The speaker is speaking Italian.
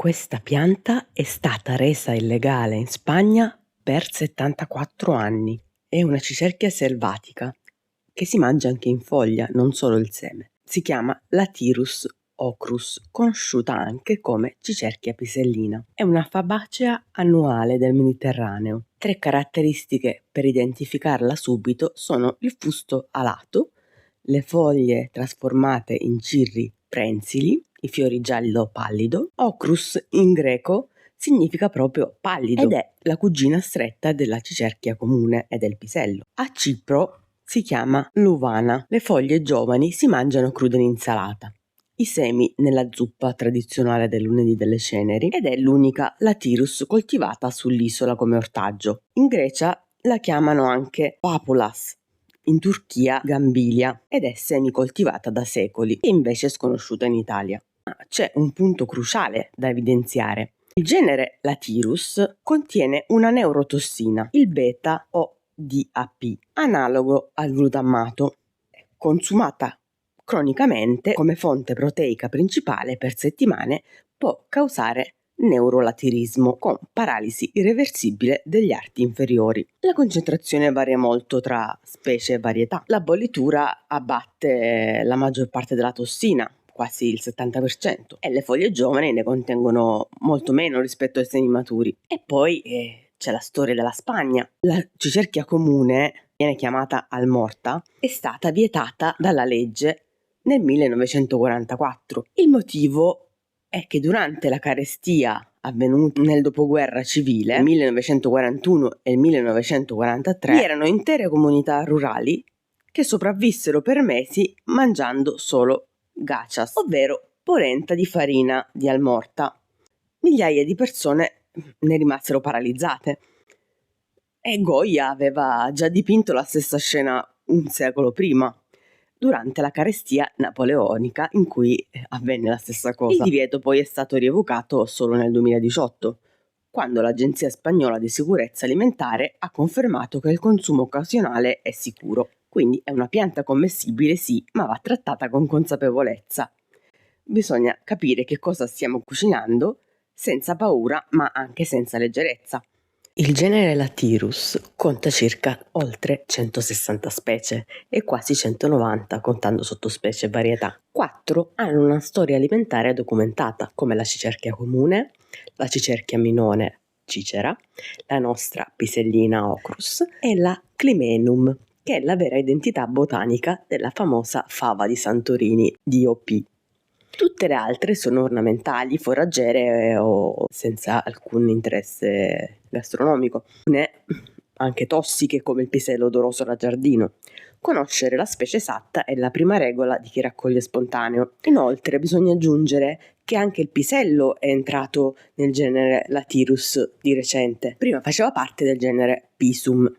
Questa pianta è stata resa illegale in Spagna per 74 anni. È una cicerchia selvatica che si mangia anche in foglia, non solo il seme. Si chiama Lathyrus ocrus, conosciuta anche come cicerchia pisellina. È una fabacea annuale del Mediterraneo. 3 caratteristiche per identificarla subito sono il fusto alato, le foglie trasformate in cirri prensili, i fiori giallo pallido. Ocrus in greco significa proprio pallido ed è la cugina stretta della cicerchia comune e del pisello. A Cipro si chiama luvana. Le foglie giovani si mangiano crude in insalata. I semi nella zuppa tradizionale del lunedì delle ceneri ed è l'unica Lathyrus coltivata sull'isola come ortaggio. In Grecia la chiamano anche papulas, in Turchia gambilia ed è semicoltivata da secoli e invece è sconosciuta in Italia. C'è un punto cruciale da evidenziare. Il genere Lathyrus contiene una neurotossina, il beta o DAP, analogo al glutammato, consumata cronicamente come fonte proteica principale per settimane può causare neurolatirismo con paralisi irreversibile degli arti inferiori. La concentrazione varia molto tra specie e varietà. La bollitura abbatte la maggior parte della tossina, quasi il 70%, e le foglie giovani ne contengono molto meno rispetto ai semi maturi. E poi c'è la storia della Spagna. La cicerchia comune, viene chiamata almorta, è stata vietata dalla legge nel 1944. Il motivo è che durante la carestia avvenuta nel dopoguerra civile, nel 1941 e il 1943, vi erano intere comunità rurali che sopravvissero per mesi mangiando solo gachas, ovvero polenta di farina di almorta. Migliaia di persone ne rimasero paralizzate. E Goya aveva già dipinto la stessa scena un secolo prima, durante la carestia napoleonica in cui avvenne la stessa cosa. Il divieto poi è stato rievocato solo nel 2018, quando l'Agenzia Spagnola di Sicurezza Alimentare ha confermato che il consumo occasionale è sicuro. Quindi è una pianta commestibile sì, ma va trattata con consapevolezza. Bisogna capire che cosa stiamo cucinando senza paura, ma anche senza leggerezza. Il genere Lathyrus conta circa oltre 160 specie e quasi 190 contando sottospecie e varietà. 4 hanno una storia alimentare documentata, come la cicerchia comune, la cicerchia minone cicera, la nostra pisellina ocrus e la Climenum, che è la vera identità botanica della famosa fava di Santorini, DOP. Tutte le altre sono ornamentali, foraggere o senza alcun interesse gastronomico, anche tossiche come il pisello odoroso da giardino. Conoscere la specie esatta è la prima regola di chi raccoglie spontaneo. Inoltre bisogna aggiungere che anche il pisello è entrato nel genere Lathyrus di recente. Prima faceva parte del genere Pisum.